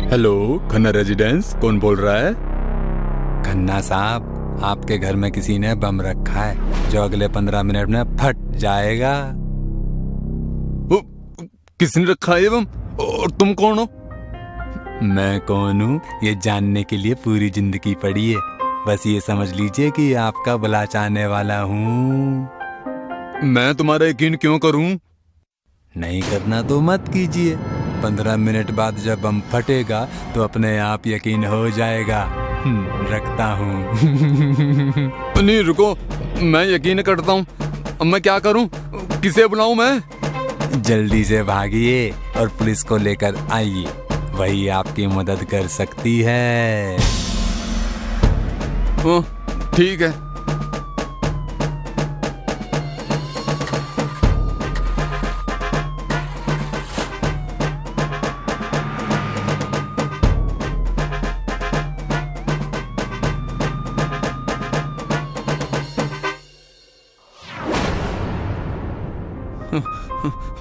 Hello, Khanna residence, कौन बोल रहा है? खन्ना साहब, आपके घर में किसी ने बम रखा है जो अगले 15 मिनट में फट जाएगा। किसने रखा है ये बम? और तुम कौन हो? मैं कौन हूँ ये जानने के लिए पूरी जिंदगी पड़ी है। बस ये समझ लीजिए कि आपका बुला चाहने वाला हूँ। मैं तुम्हारा यकीन क्यों करूं? नहीं करना तो मत कीजिए। 15 मिनट बाद जब बम फटेगा तो अपने आप यकीन हो जाएगा। रखता हूँ। नहीं रुको, मैं यकीन करता हूँ। अब मैं क्या करूं? किसे बुलाऊं मैं? जल्दी से भागिए और पुलिस को लेकर आइए, वही आपकी मदद कर सकती है। ठीक है।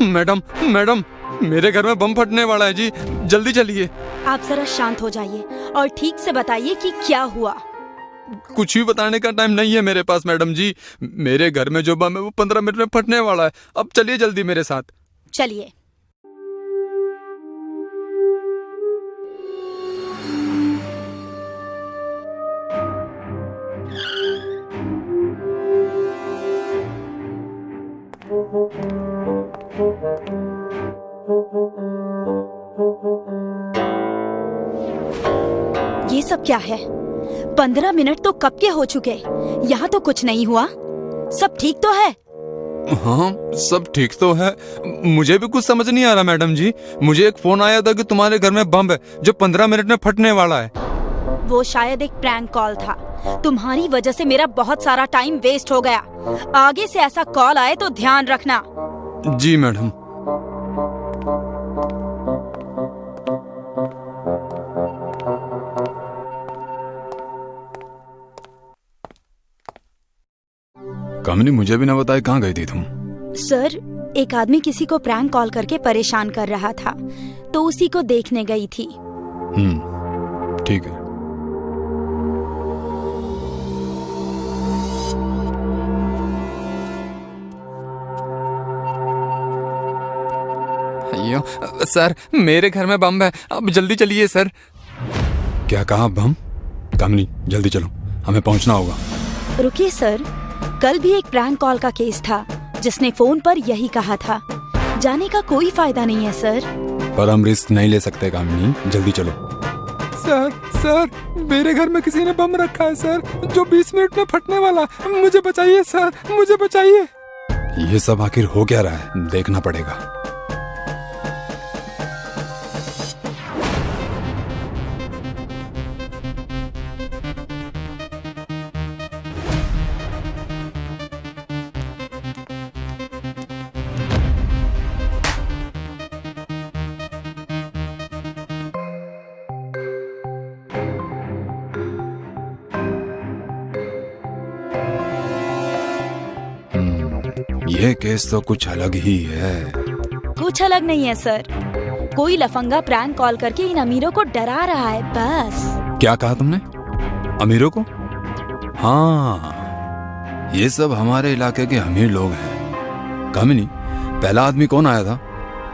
मैडम, मैडम, मेरे घर में बम फटने वाला है जी, जल्दी चलिए। आप जरा शांत हो जाइए और ठीक से बताइए कि क्या हुआ। कुछ भी बताने का टाइम नहीं है मेरे पास मैडम जी। मेरे घर में जो बम है वो 15 मिनट में फटने वाला है। अब चलिए जल्दी मेरे साथ। चलिए। ये सब क्या है? 15 मिनट तो कब के हो चुके। यहाँ तो कुछ नहीं हुआ। सब ठीक तो है? हाँ, सब ठीक तो है। मुझे भी कुछ समझ नहीं आ रहा मैडम जी। मुझे एक फोन आया था कि तुम्हारे घर में बम है जो 15 मिनट में फटने वाला है। वो शायद एक प्रैंक कॉल था। तुम्हारी वजह से मेरा बहुत सारा टाइम वेस्ट हो गया। आगे से ऐसा कॉल आए तो ध्यान रखना। जी मैडम। कामिनी, मुझे भी ना बताए कहाँ गई थी तुम? सर, एक आदमी किसी को प्रैंक कॉल करके परेशान कर रहा था, तो उसी को देखने गई थी। ठीक है। अयो, सर, मेरे घर में बम है। अब जल्दी चलिए सर। क्या कहा? बम? कामिनी, जल्दी चलो, हमें पहुंचना होगा। रुकिए सर, कल भी एक प्रैंक कॉल का केस था जिसने फोन पर यही कहा था। जाने का कोई फायदा नहीं है सर। पर हम रिस्क नहीं ले सकते कामिनी, जल्दी चलो। सर, मेरे घर में किसी ने बम रखा है सर, जो 20 मिनट में फटने वाला। मुझे बचाइए सर, मुझे बचाइए। ये सब आखिर हो क्या रहा है, देखना पड़ेगा। ये केस तो कुछ अलग ही है। कुछ अलग नहीं है सर। कोई लफंगा प्रैंक कॉल करके इन अमीरों को डरा रहा है बस। क्या कहा तुमने? अमीरों को? हाँ, ये सब हमारे इलाके के अमीर लोग हैं। कामिनी, पहला आदमी कौन आया था?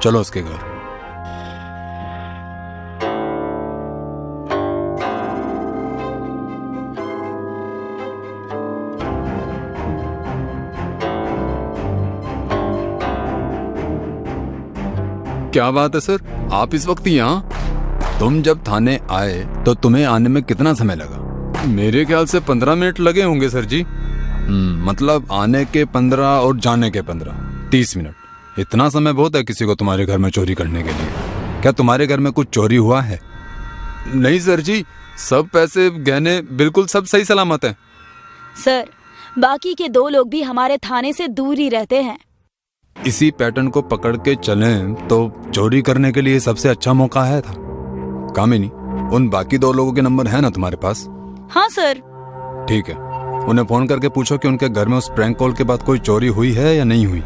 चलो उसके घर। क्या बात है सर, आप इस वक्त यहाँ? तुम जब थाने आए तो तुम्हें आने में कितना समय लगा? मेरे ख्याल से 15 मिनट लगे होंगे सर जी। मतलब आने के 15 और जाने के 15, 30 मिनट। इतना समय बहुत है किसी को तुम्हारे घर में चोरी करने के लिए। क्या तुम्हारे घर में कुछ चोरी हुआ है? नहीं सर जी, सब पैसे गहने बिल्कुल सब सही सलामत है। सर, बाकी के 2 लोग भी हमारे थाने से दूर ही रहते हैं। इसी पैटर्न को पकड़ के चलें तो चोरी करने के लिए सबसे अच्छा मौका है था। कामिनी, उन बाकी 2 लोगों के नंबर है ना तुम्हारे पास? हाँ सर। ठीक है, उन्हें फोन करके पूछो कि उनके घर में उस प्रैंक कॉल के बाद कोई चोरी हुई है या नहीं हुई।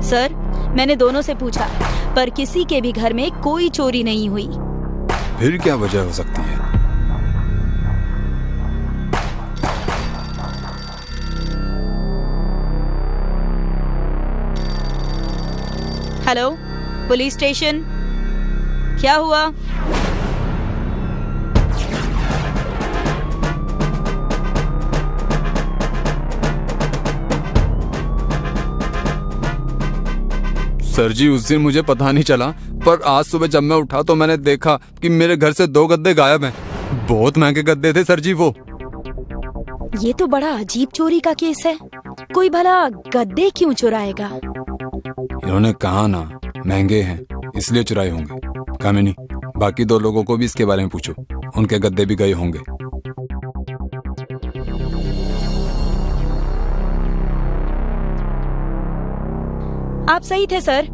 सर, मैंने दोनों से पूछा, पर किसी के भी घर में कोई चोरी नहीं हुई। फिर क्या वजह हो सकती है? हेलो, पुलिस स्टेशन, क्या हुआ? सर जी, उस दिन मुझे पता नहीं चला, पर आज सुबह जब मैं उठा तो मैंने देखा कि मेरे घर से 2 गद्दे गायब हैं। बहुत महंगे गद्दे थे सर जी वो। ये तो बड़ा अजीब चोरी का केस है। कोई भला गद्दे क्यों चुराएगा? इन्होंने कहा ना, महंगे हैं इसलिए चुराए होंगे। कामिनी, बाकी 2 लोगों को भी इसके बारे में पूछो, उनके गद्दे भी गए होंगे। आप सही थे सर,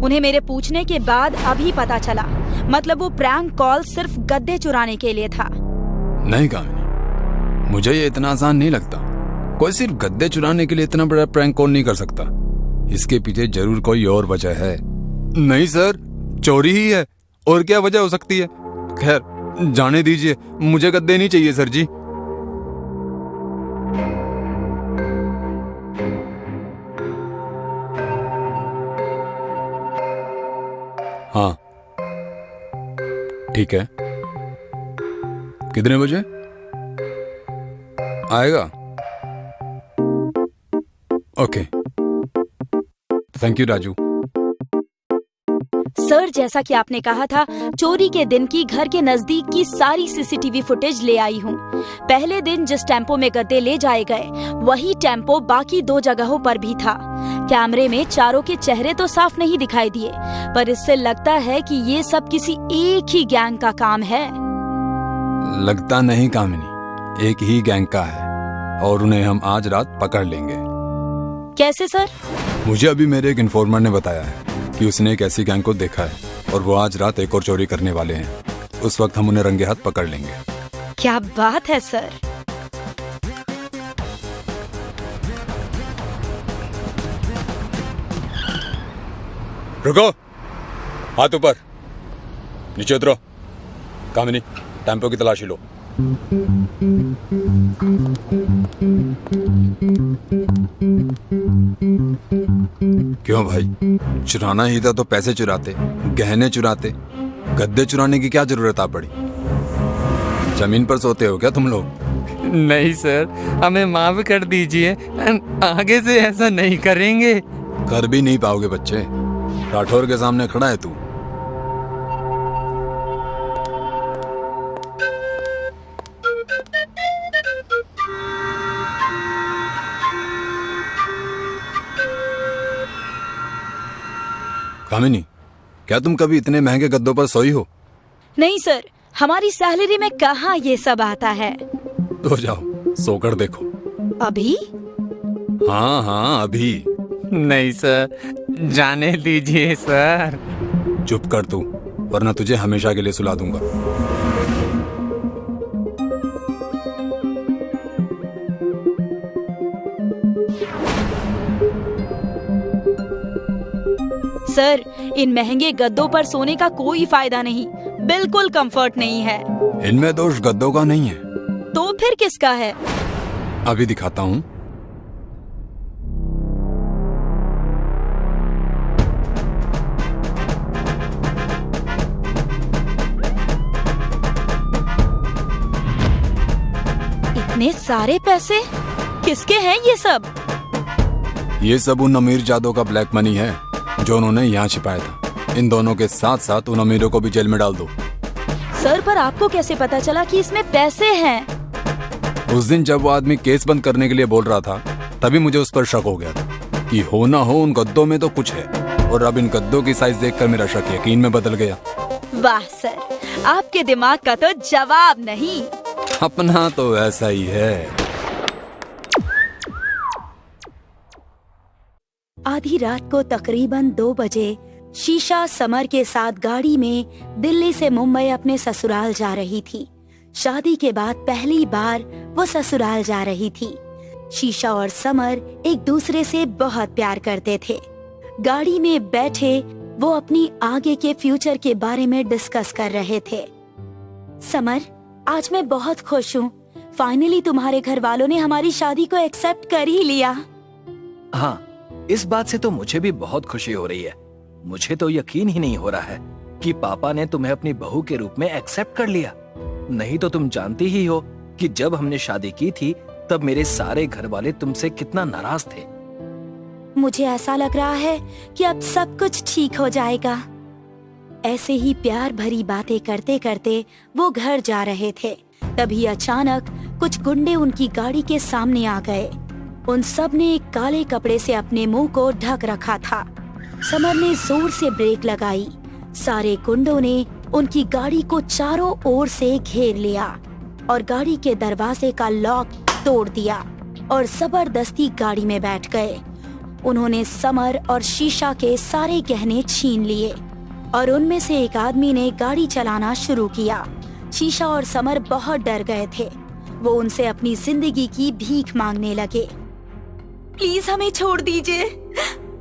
उन्हें मेरे पूछने के बाद अभी पता चला। मतलब वो प्रैंक कॉल सिर्फ गद्दे चुराने के लिए था। नहीं कामिनी, मुझे ये इतना आसान नहीं लगता। कोई सिर्फ गद्दे चुराने के लिए इतना बड़ा प्रैंक कॉल नहीं कर सकता। इसके पीछे जरूर कोई और वजह है। नहीं सर, चोरी ही है, और क्या वजह हो सकती है? खैर जाने दीजिए, मुझे गद्दे नहीं चाहिए सर जी। हाँ ठीक है, कितने बजे आएगा? Okay, thank you Raju. Sir, जैसा कि आपने कहा था, चोरी के दिन की घर के नजदीक की सारी सीसीटीवी फुटेज ले आई हूँ। पहले दिन जिस टेम्पो में गद्दे ले जाए गए, वही टेम्पो बाकी 2 जगहों पर भी था। कैमरे में चारों के चेहरे तो साफ नहीं दिखाई दिए, पर इससे लगता है कि ये सब किसी एक ही गैंग का काम है। लगता नहीं कामिनी, एक ही गैंग का है, और उन्हें हम आज रात पकड़ लेंगे। कैसे सर? मुझे अभी मेरे एक इन्फॉर्मर ने बताया है कि उसने एक ऐसी गैंग को देखा है, और वो आज रात एक और चोरी करने वाले हैं। उस वक्त हम उन्हें रंगे हाथ पकड़ लेंगे। क्या बात है सर। रुको, हाथ ऊपर, नीचे उतरो। कामिनी, टेम्पो की तलाशी लो। क्यों भाई, चुराना ही था तो पैसे चुराते, गहने चुराते, गद्दे चुराने की क्या जरूरत आ पड़ी? जमीन पर सोते हो क्या तुम लोग? नहीं सर, हमें माफ कर दीजिए, आगे से ऐसा नहीं करेंगे। कर भी नहीं पाओगे बच्चे, राठौर के सामने खड़ा है तू। कामिनी, क्या तुम कभी इतने महंगे गद्दों पर सोई हो? नहीं सर, हमारी सैलरी में कहाँ ये सब आता है। तो जाओ, सोकर देखो। अभी? हाँ हाँ अभी। नहीं सर, जाने दीजिए सर। चुप कर तू, वरना तुझे हमेशा के लिए सुला दूंगा। सर, इन महंगे गद्दों पर सोने का कोई फायदा नहीं, बिल्कुल कंफर्ट नहीं है। इनमें दोष गद्दों का नहीं है। तो फिर किसका है? अभी दिखाता हूँ। इतने सारे पैसे किसके हैं ये सब? ये सब उन अमीर जादों का ब्लैक मनी है जो उन्होंने यहाँ छिपाया था। इन दोनों के साथ साथ उन अमीरों को भी जेल में डाल दो। सर, पर आपको कैसे पता चला कि इसमें पैसे हैं? उस दिन जब वो आदमी केस बंद करने के लिए बोल रहा था, तभी मुझे उस पर शक हो गया था कि हो ना हो उन गद्दों में तो कुछ है, और अब इन गद्दों की साइज देखकर मेरा शक यकीन में बदल गया। वाह सर, आपके दिमाग का तो जवाब नहीं। अपना तो ऐसा ही है। आधी रात को तकरीबन 2 बजे शीशा समर के साथ गाड़ी में दिल्ली से मुंबई अपने ससुराल जा रही थी। शादी के बाद पहली बार वो ससुराल जा रही थी। शीशा और समर एक दूसरे से बहुत प्यार करते थे। गाड़ी में बैठे वो अपनी आगे के फ्यूचर के बारे में डिस्कस कर रहे थे। समर, आज मैं बहुत खुश हूँ। फाइनली तुम्हारे घर वालों ने हमारी शादी को एक्सेप्ट कर ही लिया। हाँ, इस बात से तो मुझे भी बहुत खुशी हो रही है। मुझे तो यकीन ही नहीं हो रहा है कि पापा ने तुम्हें अपनी बहू के रूप में एक्सेप्ट कर लिया। नहीं तो तुम जानती ही हो कि जब हमने शादी की थी तब मेरे सारे घर वाले तुमसे कितना नाराज थे। मुझे ऐसा लग रहा है कि अब सब कुछ ठीक हो जाएगा। ऐसे ही प्यार भरी बातें करते करते वो घर जा रहे थे। तभी अचानक कुछ गुंडे उनकी गाड़ी के सामने आ गए। उन सब ने एक काले कपड़े से अपने मुंह को ढक रखा था। समर ने जोर से ब्रेक लगाई। सारे गुंडों ने उनकी गाड़ी को चारों ओर से घेर लिया और गाड़ी के दरवाजे का लॉक तोड़ दिया और जबरदस्ती गाड़ी में बैठ गए। उन्होंने समर और शीशा के सारे गहने छीन लिए और उनमें से एक आदमी ने गाड़ी चलाना शुरू किया। शीशा और समर बहुत डर गए थे। वो उनसे अपनी जिंदगी की भीख मांगने लगे। प्लीज हमें छोड़ दीजिए।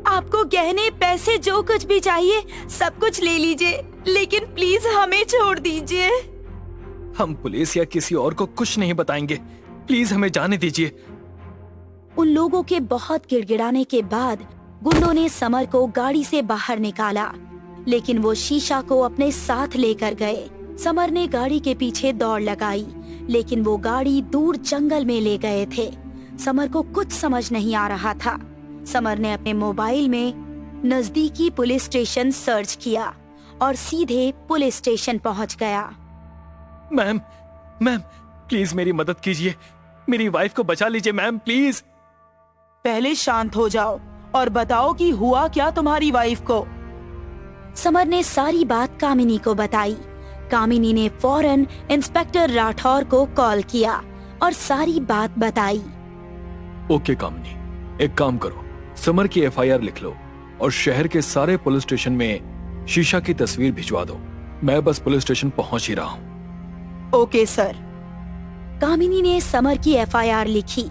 आपको गहने, पैसे, जो कुछ भी चाहिए सब कुछ ले लीजिए, लेकिन प्लीज हमें छोड़ दीजिए। हम पुलिस या किसी और को कुछ नहीं बताएंगे। प्लीज हमें जाने दीजिए। उन लोगों के बहुत गिड़गिड़ाने के बाद गुंडों ने समर को गाड़ी से बाहर निकाला, लेकिन वो शीशा को अपने साथ लेकर गए। समर ने गाड़ी के पीछे दौड़ लगाई, लेकिन वो गाड़ी दूर जंगल में ले गए थे। समर को कुछ समझ नहीं आ रहा था। समर ने अपने मोबाइल में नजदीकी पुलिस स्टेशन सर्च किया और सीधे पुलिस स्टेशन पहुंच गया। मैम, प्लीज मेरी मदद कीजिए। मेरी वाइफ को बचा लीजिए मैम, प्लीज। पहले शांत हो जाओ और बताओ कि हुआ क्या तुम्हारी वाइफ को। समर ने सारी बात कामिनी को बताई। कामिनी ने फौरन इंस्पेक्टर राठौर को कॉल किया और सारी बात बताई। ओके कामिनी, एक काम करो, समर की एफआईआर लिख लो और शहर के सारे पुलिस स्टेशन में शीशा की तस्वीर भिजवा दो। मैं बस पुलिस स्टेशन पहुंच ही रहा हूँ। Okay sir. कामिनी ने समर की एफआईआर लिखी।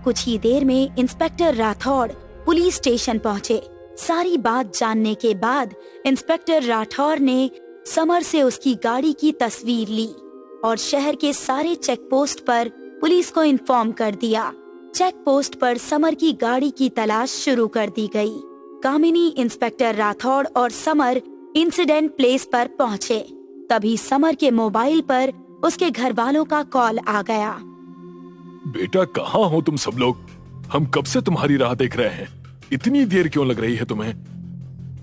कुछ ही देर में इंस्पेक्टर राठौड़ पुलिस स्टेशन पहुंचे। सारी बात जानने के बाद इंस्पेक्टर राठौर ने समर से उसकी गाड़ी की तस्वीर ली और शहर के सारे चेक पोस्ट पर पुलिस को इन्फॉर्म कर दिया। चेक पोस्ट पर समर की गाड़ी की तलाश शुरू कर दी गई। कामिनी, इंस्पेक्टर राठौड़ और समर इंसिडेंट प्लेस पर पहुंचे। तभी समर के मोबाइल पर उसके घर वालों का कॉल आ गया। बेटा, कहाँ हो तुम सब लोग? हम कब से तुम्हारी राह देख रहे हैं। इतनी देर क्यों लग रही है तुम्हें?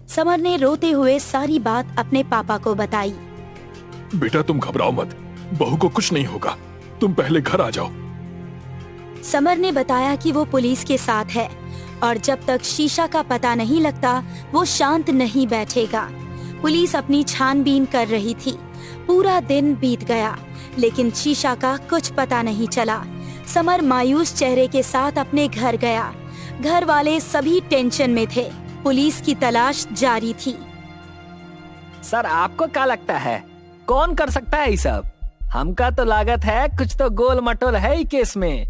समर ने रोते हुए सारी बात अपने पापा को बताई। बेटा तुम घबराओ मत, बहू को कुछ नहीं होगा। तुम पहले घर आ जाओ। समर ने बताया कि वो पुलिस के साथ है और जब तक शीशा का पता नहीं लगता वो शांत नहीं बैठेगा। पुलिस अपनी छानबीन कर रही थी। पूरा दिन बीत गया, लेकिन शीशा का कुछ पता नहीं चला। समर मायूस चेहरे के साथ अपने घर गया। घर वाले सभी टेंशन में थे। पुलिस की तलाश जारी थी। सर, आपको क्या लगता है कौन कर सकता है ये सब? हमका तो लागत है कुछ तो गोल मटोल है ही केस में।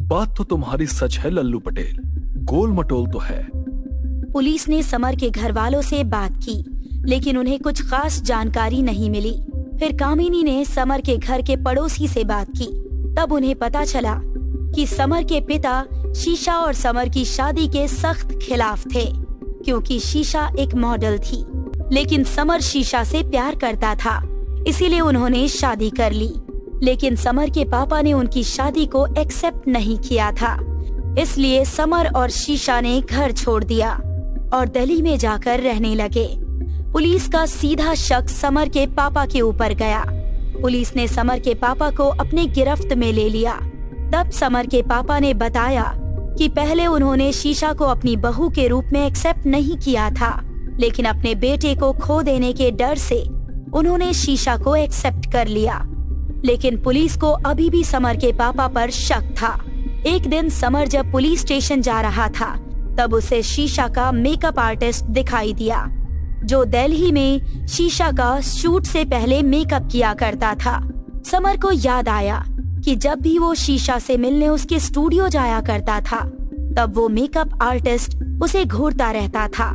बात तो तुम्हारी सच है लल्लू पटेल, गोल मटोल तो है। पुलिस ने समर के घर वालों से बात की, लेकिन उन्हें कुछ खास जानकारी नहीं मिली। फिर कामिनी ने समर के घर के पड़ोसी से बात की। तब उन्हें पता चला कि समर के पिता शीशा और समर की शादी के सख्त खिलाफ थे, क्योंकि शीशा एक मॉडल थी, लेकिन समर शीशा से प्यार करता था, इसीलिए उन्होंने शादी कर ली। लेकिन समर के पापा ने उनकी शादी को एक्सेप्ट नहीं किया था, इसलिए समर और शीशा ने घर छोड़ दिया और दिल्ली में जाकर रहने लगे। पुलिस का सीधा शक समर के पापा के ऊपर गया। पुलिस ने समर के पापा को अपने गिरफ्त में ले लिया। तब समर के पापा ने बताया कि पहले उन्होंने शीशा को अपनी बहू के रूप में एक्सेप्ट नहीं किया था, लेकिन अपने बेटे को खो देने के डर से उन्होंने शीशा को एक्सेप्ट कर लिया। लेकिन पुलिस को अभी भी समर के पापा पर शक था। एक दिन समर जब पुलिस स्टेशन जा रहा था, तब उसे शीशा का मेकअप आर्टिस्ट दिखाई दिया, जो दिल्ली में शीशा का शूट से पहले मेकअप किया करता था। समर को याद आया कि जब भी वो शीशा से मिलने उसके स्टूडियो जाया करता था, तब वो मेकअप आर्टिस्ट उसे घूरता रहता था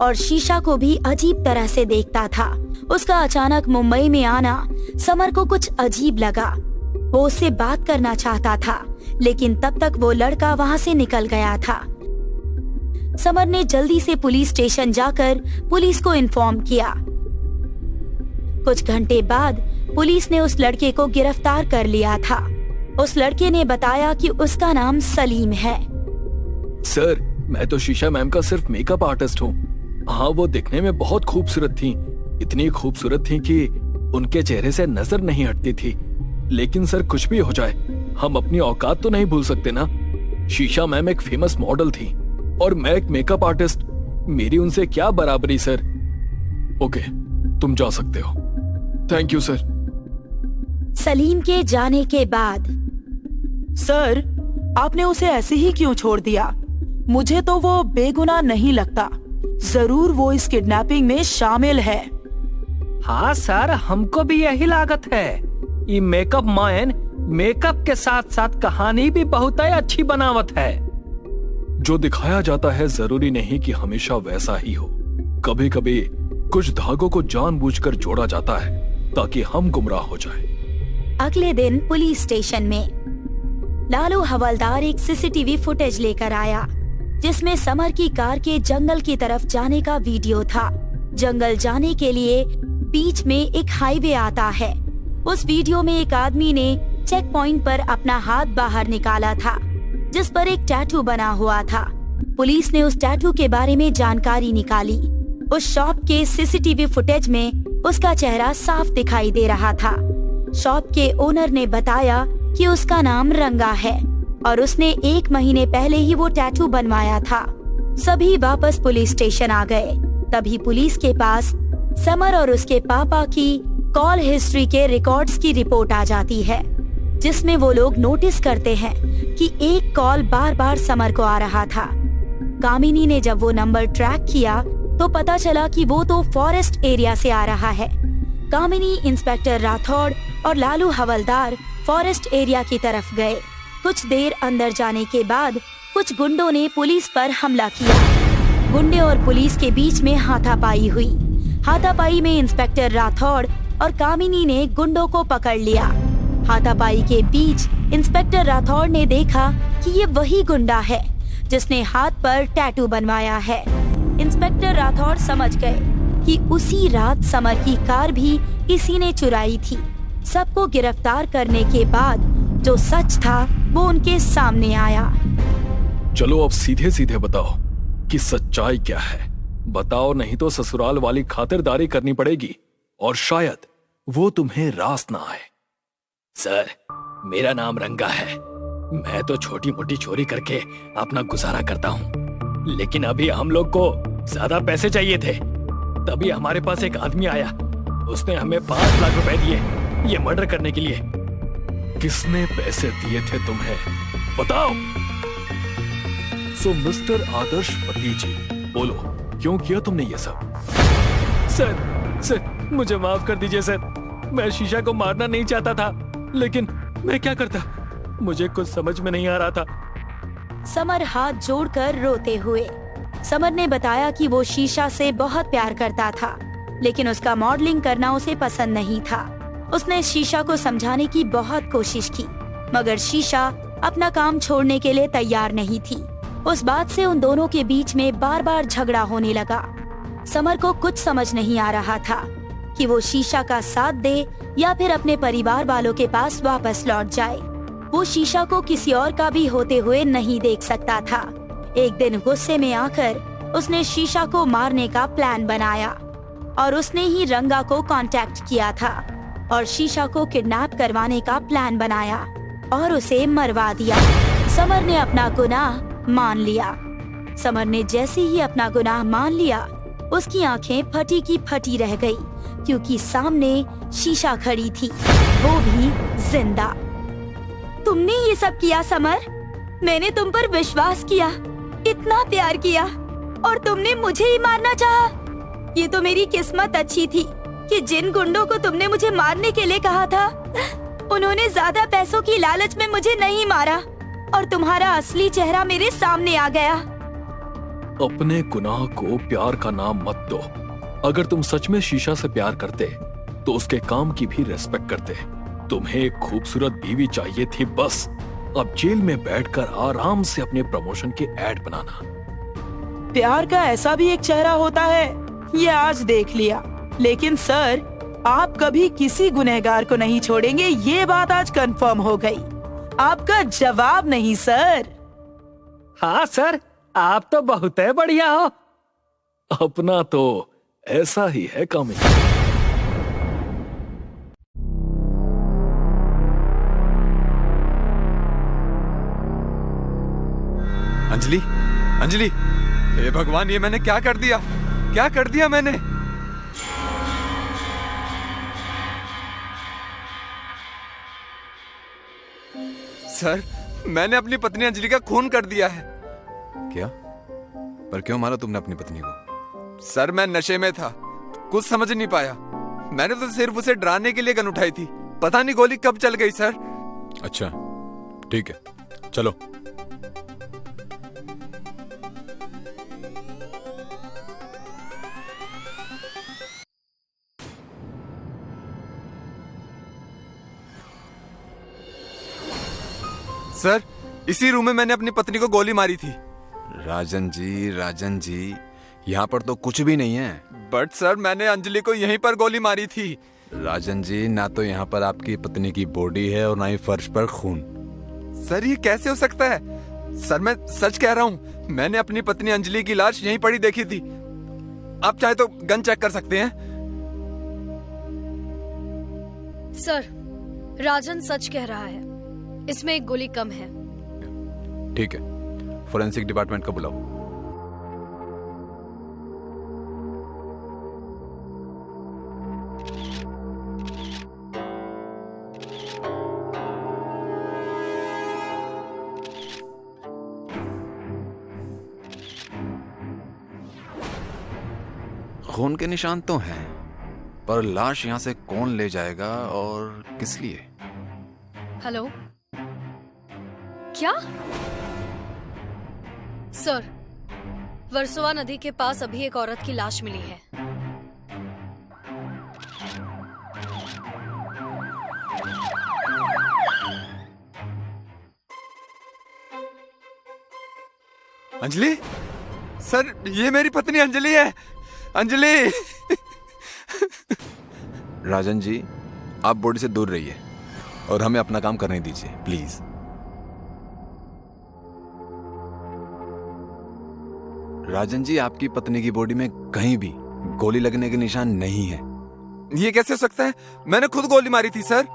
और शीशा को भी अजीब तरह से देखता था। उसका अचानक मुंबई में आना समर को कुछ अजीब लगा। वो उससे बात करना चाहता था, लेकिन तब तक वो लड़का वहाँ से निकल गया था। समर ने जल्दी से पुलिस स्टेशन जाकर पुलिस को इन्फॉर्म किया। कुछ घंटे बाद पुलिस ने उस लड़के को गिरफ्तार कर लिया था। उस लड़के ने बताया कि उसका नाम सलीम है। सर, मैं तो शीशा मैम का सिर्फ मेकअप आर्टिस्ट हूँ। हाँ, वो दिखने में बहुत खूबसूरत थी, इतनी खूबसूरत थी कि उनके चेहरे से नजर नहीं हटती थी। लेकिन सर, कुछ भी हो जाए, हम अपनी औकात तो नहीं भूल सकते ना। शीशा मैम एक फेमस मॉडल थी और मैं एक मेकअप आर्टिस्ट, मेरी उनसे क्या बराबरी सर। ओके, तुम जा सकते हो। Thank you sir. सलीम के जाने के बाद सर, आपने उसे ऐसे ही क्यों छोड़ दिया? मुझे तो वो बेगुनाह नहीं लगता। जरूर वो इस किडनैपिंग में शामिल है। हाँ सर, हमको भी यही लागत है। ये मेकअप मैन मेकअप के साथ साथ कहानी भी बहुत ही अच्छी बनावत है। जो दिखाया जाता है जरूरी नहीं कि हमेशा वैसा ही हो। कभी कभी कुछ धागों को जानबूझकर जोड़ा जाता है ताकि हम गुमराह हो जाएं। अगले दिन पुलिस स्टेशन में लालू हवलदार एक सीसीटीवी फुटेज लेकर आया, जिसमें समर की कार के जंगल की तरफ जाने का वीडियो था। जंगल जाने के लिए बीच में एक हाईवे आता है। उस वीडियो में एक आदमी ने चेक पॉइंट पर अपना हाथ बाहर निकाला था, जिस पर एक टैटू बना हुआ था। पुलिस ने उस टैटू के बारे में जानकारी निकाली। उस शॉप के सीसीटीवी फुटेज में उसका चेहरा साफ दिखाई दे रहा था। शॉप के ओनर ने बताया कि उसका नाम रंगा है और उसने 1 महीने पहले ही वो टैटू बनवाया था। सभी वापस पुलिस स्टेशन आ गए। तभी पुलिस के पास समर और उसके पापा की कॉल हिस्ट्री के रिकॉर्ड्स की रिपोर्ट आ जाती है, जिसमें वो लोग नोटिस करते हैं कि एक कॉल बार बार समर को आ रहा था। कामिनी ने जब वो नंबर ट्रैक किया तो पता चला कि वो तो फॉरेस्ट एरिया से आ रहा है। कामिनी, इंस्पेक्टर राठौड़ और लालू हवलदार फॉरेस्ट एरिया की तरफ गए। कुछ देर अंदर जाने के बाद कुछ गुंडों ने पुलिस पर हमला किया। गुंडे और पुलिस के बीच में हाथापाई हुई। हाथापाई में इंस्पेक्टर राठौड़ और कामिनी ने गुंडों को पकड़ लिया। हाथापाई के बीच इंस्पेक्टर राठौड़ ने देखा कि ये वही गुंडा है जिसने हाथ पर टैटू बनवाया है। इंस्पेक्टर राठौड़ समझ गए कि उसी रात समर की कार भी किसी ने चुराई थी। सबको गिरफ्तार करने के बाद जो सच था वो उनके सामने आया। चलो अब सीधे सीधे बताओ कि सच्चाई क्या है। बताओ, नहीं तो ससुराल वाली खातिरदारी करनी पड़ेगी और शायद वो तुम्हें रास ना आए। सर, मेरा नाम रंगा है। मैं तो छोटी मोटी चोरी करके अपना गुजारा करता हूँ, लेकिन अभी हम लोग को ज्यादा पैसे चाहिए थे। तभी हमारे पास एक आदमी आया, उसने हमें 5 लाख रुपए दिए ये मर्डर करने के लिए। किसने पैसे दिए थे तुम्हें, बताओ। सो मिस्टर आदर्श पति जी, बोलो, क्यों किया तुमने ये सब? सर, मुझे माफ कर दीजिए सर। मैं शीशा को मारना नहीं चाहता था, लेकिन मैं क्या करता, मुझे कुछ समझ में नहीं आ रहा था। समर हाथ जोड़कर रोते हुए। समर ने बताया कि वो शीशा से बहुत प्यार करता था, लेकिन उसका मॉडलिंग करना उसे पसंद नहीं था। उसने शीशा को समझाने की बहुत कोशिश की, मगर शीशा अपना काम छोड़ने के लिए तैयार नहीं थी। उस बात से उन दोनों के बीच में बार बार झगड़ा होने लगा। समर को कुछ समझ नहीं आ रहा था कि वो शीशा का साथ दे या फिर अपने परिवार वालों के पास वापस लौट जाए। वो शीशा को किसी और का भी होते हुए नहीं देख सकता था। एक दिन गुस्से में आकर उसने शीशा को मारने का प्लान बनाया और उसने ही रंगा को कांटेक्ट किया था और शीशा को किडनैप करवाने का प्लान बनाया और उसे मरवा दिया। समर ने अपना गुनाह मान लिया। समर ने जैसे ही अपना गुनाह मान लिया, उसकी आंखें फटी की फटी रह गई, क्योंकि सामने शीशा खड़ी थी, वो भी जिंदा। तुमने ये सब किया समर? मैंने तुम पर विश्वास किया, इतना प्यार किया, और तुमने मुझे ही मारना चाहा। ये तो मेरी किस्मत अच्छी थी कि जिन गुंडों को तुमने मुझे मारने के लिए कहा था, उन्होंने ज्यादा पैसों की लालच में मुझे नहीं मारा और तुम्हारा असली चेहरा मेरे सामने आ गया। अपने गुनाह को प्यार का नाम मत दो। अगर तुम सच में शीशा से प्यार करते तो उसके काम की भी रेस्पेक्ट करते। तुम्हें एक खूबसूरत बीवी चाहिए थी बस। अब जेल में बैठकर आराम से अपने प्रमोशन के ऐड बनाना। प्यार का ऐसा भी एक चेहरा होता है, ये आज देख लिया। लेकिन सर, आप कभी किसी गुनहगार को नहीं छोड़ेंगे, ये बात आज कंफर्म हो गई। आपका जवाब नहीं सर। हाँ सर, आप तो बहुत बढ़िया हो। अपना तो ऐसा ही है कामिनी। अंजलि, अंजलि, हे भगवान, ये मैंने क्या कर दिया? क्या कर दिया मैंने? सर, मैंने अपनी पत्नी अंजलि का खून कर दिया है। क्या? पर क्यों मारा तुमने अपनी पत्नी को? सर, मैं नशे में था, कुछ समझ नहीं पाया। मैंने तो सिर्फ उसे डराने के लिए गन उठाई थी। पता नहीं गोली कब चल गई सर। अच्छा, ठीक है, चलो। सर, इसी रूम में मैंने अपनी पत्नी को गोली मारी थी। राजन जी, यहाँ पर तो कुछ भी नहीं है। बट सर, मैंने अंजलि को यहीं पर गोली मारी थी। राजन जी, ना तो यहाँ पर आपकी पत्नी की बॉडी है और ना ही फर्श पर खून। सर, ये कैसे हो सकता है? सर, मैं सच कह रहा हूँ, मैंने अपनी पत्नी अंजलि की लाश यहीं पड़ी देखी थी। आप चाहे तो गन चेक कर सकते हैं। सर, राजन सच कह रहा है, इसमें एक गोली कम है। ठीक है, फोरेंसिक डिपार्टमेंट को बुलाओ। खून के निशान तो हैं, पर लाश यहां से कौन ले जाएगा और किस लिए? हेलो, क्या? सर, वर्सोवा नदी के पास अभी एक औरत की लाश मिली है। अंजलि? सर, ये मेरी पत्नी अंजलि है। अंजलि! राजन जी, आप बॉडी से दूर रहिए और हमें अपना काम करने दीजिए, प्लीज। राजन जी, आपकी पत्नी की बॉडी में कहीं भी गोली लगने के निशान नहीं है। ये कैसे हो सकता है? मैंने खुद गोली मारी थी सर।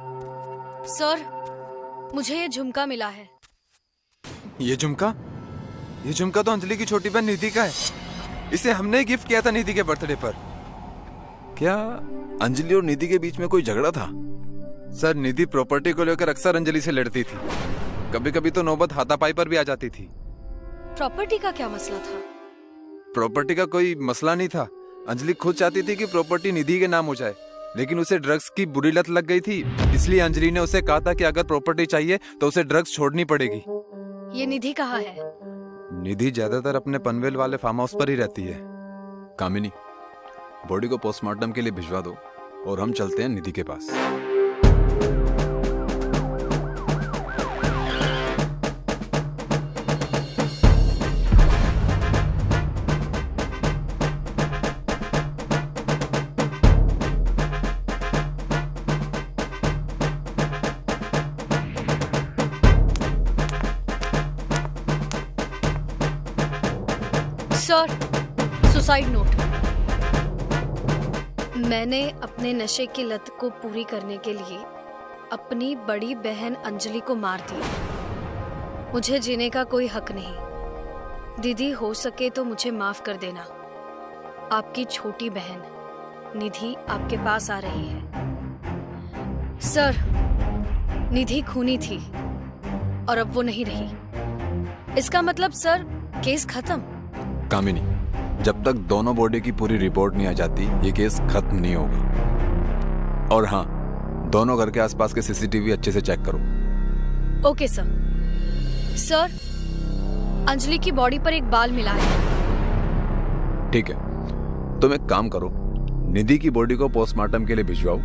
सर, मुझे ये झुमका मिला है। ये झुमका तो अंजलि की छोटी बहन निधि का है। इसे हमने गिफ्ट किया था निधि के बर्थडे पर। क्या अंजलि और निधि के बीच में कोई झगड़ा था? सर, निधि प्रॉपर्टी को लेकर अक्सर अंजलि से लड़ती थी। कभी कभी तो नौबत हाथापाई पर भी आ जाती थी। प्रॉपर्टी का क्या मसला था? प्रॉपर्टी का कोई मसला नहीं था। अंजलि खुद चाहती थी कि प्रॉपर्टी निधि के नाम हो जाए, लेकिन उसे ड्रग्स की बुरी लत लग गई थी। इसलिए अंजलि ने उसे कहा था कि अगर प्रॉपर्टी चाहिए तो उसे ड्रग्स छोड़नी पड़ेगी। ये निधि कहाँ है? निधि ज्यादातर अपने पनवेल वाले फार्म हाउस पर ही रहती है। कामिनी, बॉडी को पोस्टमार्टम के लिए भिजवा दो और हम चलते हैं निधि के पास। Sir, suicide note. मैंने अपने नशे की लत को पूरी करने के लिए अपनी बड़ी बहन अंजलि को मार दिया। मुझे जीने का कोई हक नहीं। दीदी, हो सके तो मुझे माफ कर देना। आपकी छोटी बहन निधि आपके पास आ रही है। सर, निधि खूनी थी और अब वो नहीं रही। इसका मतलब सर, केस खत्म। कामिनी, जब तक दोनों बॉडी की पूरी रिपोर्ट नहीं आ जाती, ये केस खत्म नहीं होगा। और हाँ, दोनों घर के आसपास के सीसीटीवी अच्छे से चेक करो। Okay sir. सर, अंजलि की बॉडी पर एक बाल मिला है। ठीक है, तुम एक काम करो, निधि की बॉडी को पोस्टमार्टम के लिए भिजवाओ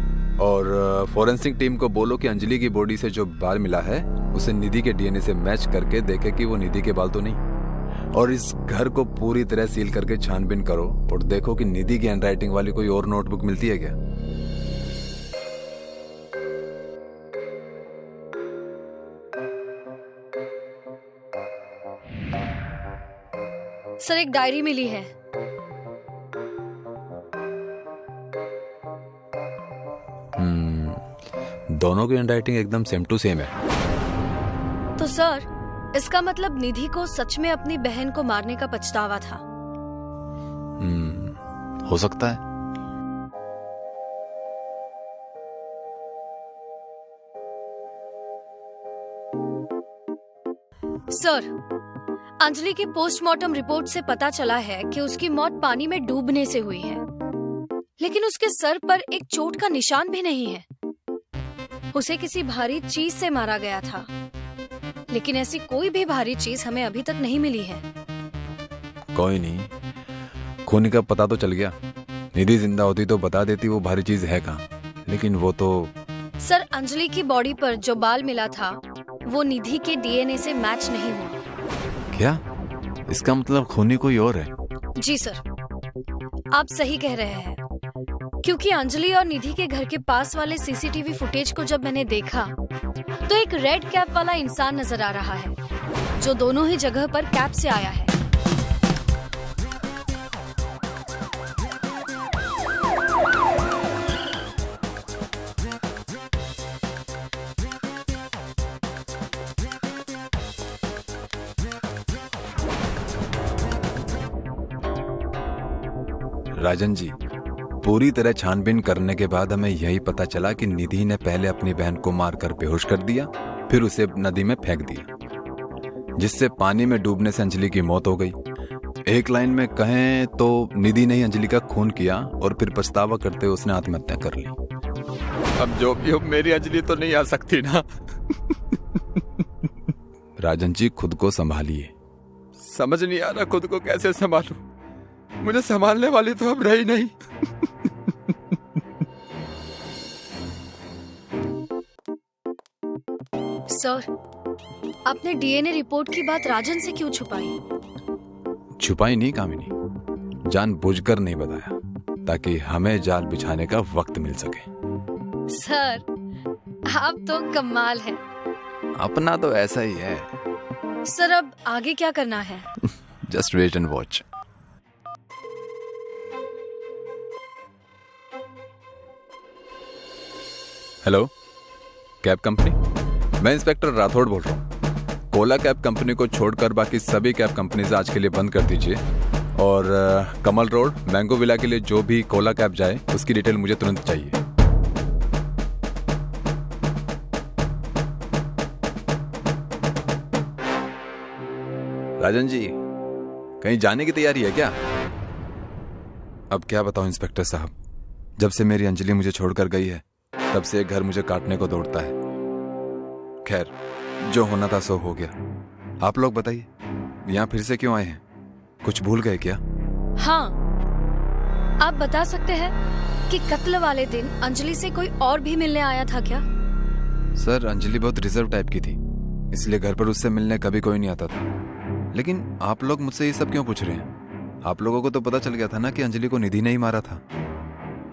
और फॉरेंसिक टीम को बोलो कि अंजलि की बॉडी से जो बाल मिला है उसे निधि के डीएनए से मैच करके देखे कि वो निधि के बाल तो नहीं। और इस घर को पूरी तरह सील करके छानबीन करो और देखो कि निधि की हैंडराइटिंग वाली कोई और नोटबुक मिलती है क्या। सर एक डायरी मिली है। दोनों की हैंडराइटिंग एकदम सेम टू सेम है। तो सर इसका मतलब निधि को सच में अपनी बहन को मारने का पछतावा था। हो सकता है। सर अंजलि की पोस्टमार्टम रिपोर्ट से पता चला है कि उसकी मौत पानी में डूबने से हुई है, लेकिन उसके सर पर एक चोट का निशान भी नहीं है। उसे किसी भारी चीज से मारा गया था, लेकिन ऐसी कोई भी भारी चीज हमें अभी तक नहीं मिली है। कोई नहीं, खूनी का पता तो चल गया। निधि जिंदा होती तो बता देती वो भारी चीज है कहाँ, लेकिन वो तो। सर अंजलि की बॉडी पर जो बाल मिला था वो निधि के डीएनए से मैच नहीं हुआ। क्या? इसका मतलब खूनी कोई और है? जी सर, आप सही कह रहे हैं, क्योंकि अंजलि और निधि के घर के पास वाले सीसीटीवी फुटेज को जब मैंने देखा तो एक रेड कैप वाला इंसान नजर आ रहा है जो दोनों ही जगह पर कैप से आया है। राजन जी, पूरी तरह छानबीन करने के बाद हमें यही पता चला कि निधि ने पहले अपनी बहन को मारकर बेहोश कर दिया, फिर उसे नदी में फेंक दिया, जिससे पानी में डूबने से अंजलि की मौत हो गई। एक लाइन में कहें तो निधि ने ही अंजलि का खून किया और फिर पछतावा करते हुए उसने आत्महत्या कर ली। अब जो भी हो, मेरी अंजलि तो नहीं आ सकती ना। राजन जी, खुद को संभालिए। समझ नहीं आ रहा खुद को कैसे संभालूं। मुझे संभालने वाली तो अब रही नहीं। सर, आपने डीएनए रिपोर्ट की बात राजन से क्यों छुपाई? छुपाई नहीं कामिनी, जानबूझकर नहीं बताया ताकि हमें जाल बिछाने का वक्त मिल सके। सर, आप तो कमाल हैं। अपना तो ऐसा ही है। सर, अब आगे क्या करना है? Just wait and watch. Hello, cab company, मैं इंस्पेक्टर राठौड़ बोल रहा हूँ। कोला कैब कंपनी को छोड़कर बाकी सभी कैब कंपनीज आज के लिए बंद कर दीजिए और कमल रोड मैंगो विला के लिए जो भी कोला कैब जाए उसकी डिटेल मुझे तुरंत चाहिए। राजन जी, कहीं जाने की तैयारी है क्या? अब क्या बताऊं इंस्पेक्टर साहब, जब से मेरी अंजलि मुझे छोड़कर गई है तब से ये घर मुझे काटने को दौड़ता है। खैर, जो होना था सो हो गया। आप लोग बताइए, यहाँ फिर से क्यों आए हैं? कुछ भूल गए क्या? हाँ, आप बता सकते हैं कि कत्ल वाले दिन अंजलि से कोई और भी मिलने आया था क्या? सर, अंजलि बहुत रिजर्व टाइप की थी, इसलिए घर पर उससे मिलने कभी कोई नहीं आता था। लेकिन आप लोग मुझसे ये सब क्यों पूछ रहे हैं? आप लोगों को तो पता चल गया था ना कि अंजलि को निधि ने ही मारा था।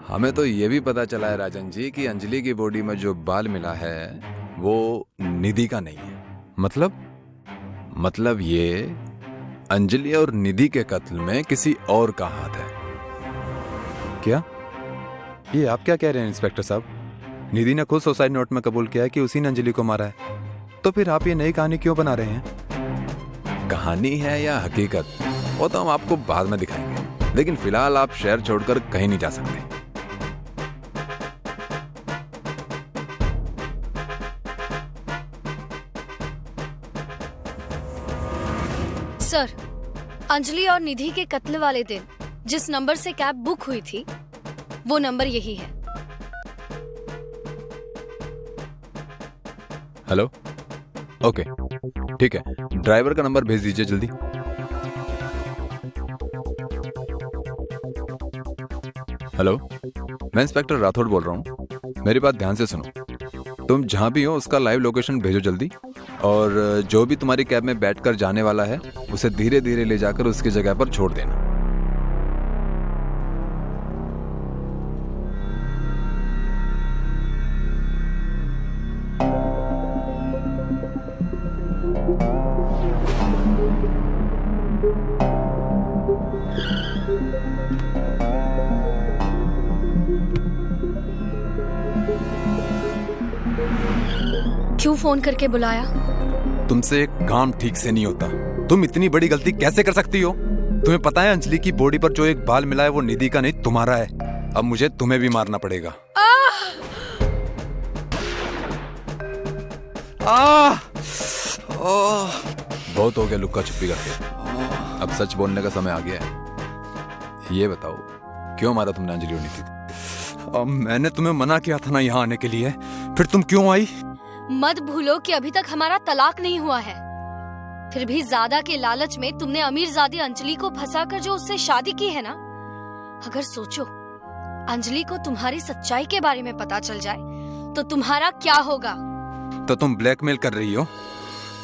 हमें तो ये भी पता चला है राजन जी कि अंजलि की बॉडी में जो बाल मिला है वो निधि का नहीं है। मतलब ये अंजलि और निधि के कत्ल में किसी और का हाथ है। क्या? ये आप क्या कह रहे हैं इंस्पेक्टर साहब? निधि ने खुद सुसाइड नोट में कबूल किया है कि उसी ने अंजलि को मारा है, तो फिर आप ये नई कहानी क्यों बना रहे हैं? कहानी है या हकीकत, वो तो हम आपको बाद में दिखाएंगे, लेकिन फिलहाल आप शहर छोड़कर कहीं नहीं जा सकते। सर, अंजलि और निधि के कत्ल वाले दिन जिस नंबर से कैब बुक हुई थी वो नंबर यही है। हेलो, ओके, ठीक है, ड्राइवर का नंबर भेज दीजिए जल्दी। हेलो, मैं इंस्पेक्टर राठौड़ बोल रहा हूँ। मेरी बात ध्यान से सुनो। तुम जहाँ भी हो उसका लाइव लोकेशन भेजो जल्दी, और जो भी तुम्हारी कैब में बैठकर जाने वाला है उसे धीरे धीरे ले जाकर उसकी जगह पर छोड़ देना। क्यों फोन करके बुलाया? तुमसे एक काम ठीक से नहीं होता। तुम इतनी बड़ी गलती कैसे कर सकती हो? तुम्हें पता है अंजलि की बॉडी पर जो एक बाल मिला है वो निधि का नहीं तुम्हारा है। अब मुझे तुम्हें भी मारना पड़ेगा। बहुत हो गया लुक्का छुपी करके, अब सच बोलने का समय आ गया है। ये बताओ, क्यों मारा तुमने अंजलि और निधि को? अब मैंने तुम्हें मना किया था ना यहाँ आने के लिए, फिर तुम क्यों आई? मत भूलो कि अभी तक हमारा तलाक नहीं हुआ है। फिर भी ज्यादा के लालच में तुमने अमीरजादी अंजलि को फंसाकर जो उससे शादी की है ना। अगर सोचो, अंजलि को तुम्हारी सच्चाई के बारे में पता चल जाए तो तुम्हारा क्या होगा? तो तुम ब्लैकमेल कर रही हो?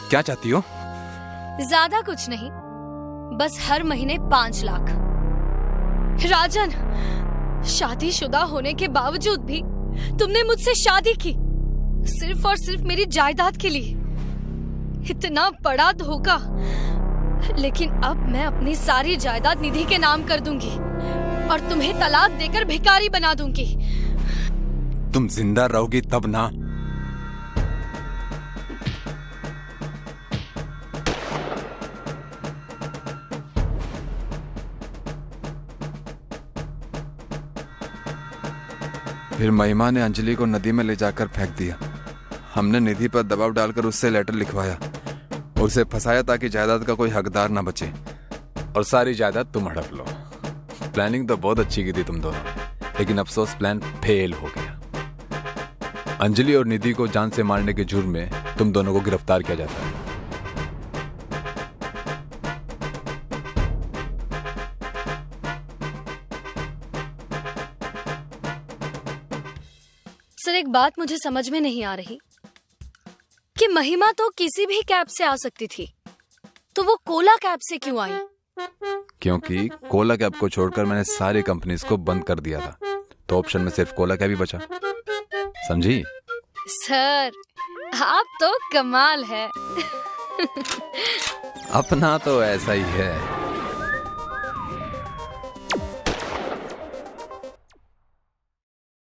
क्या चाहती हो? ज्यादा कुछ नहीं, बस हर महीने 5 लाख। राजन, शादीशुदा होने के बावजूद भी तुमने मुझसे शादी की, सिर्फ और सिर्फ मेरी जायदाद के लिए। इतना बड़ा धोखा। लेकिन अब मैं अपनी सारी जायदाद निधि के नाम कर दूंगी और तुम्हें तलाक देकर भिखारी बना दूंगी। तुम जिंदा रहोगी तब ना। फिर महिमा ने अंजलि को नदी में ले जाकर फेंक दिया। हमने निधि पर दबाव डालकर उससे लेटर लिखवाया, उसे फंसाया ताकि जायदाद का कोई हकदार ना बचे, और सारी जायदाद तुम हड़प लो। प्लानिंग तो बहुत अच्छी की थी तुम दोनों, लेकिन अफसोस प्लान फेल हो गया। अंजलि और निधि को जान से मारने के जुर्म में तुम दोनों को गिरफ्तार किया जाता है। सर, एक बात मुझे समझ में नहीं आ रही कि महिमा तो किसी भी कैब से आ सकती थी, तो वो कोला कैब से क्यों आई? क्योंकि कोला कैब को छोड़कर मैंने सारी कंपनीज को बंद कर दिया था, तो ऑप्शन में सिर्फ कोला कैब ही बचा। समझी? सर, आप तो कमाल है। अपना तो ऐसा ही है।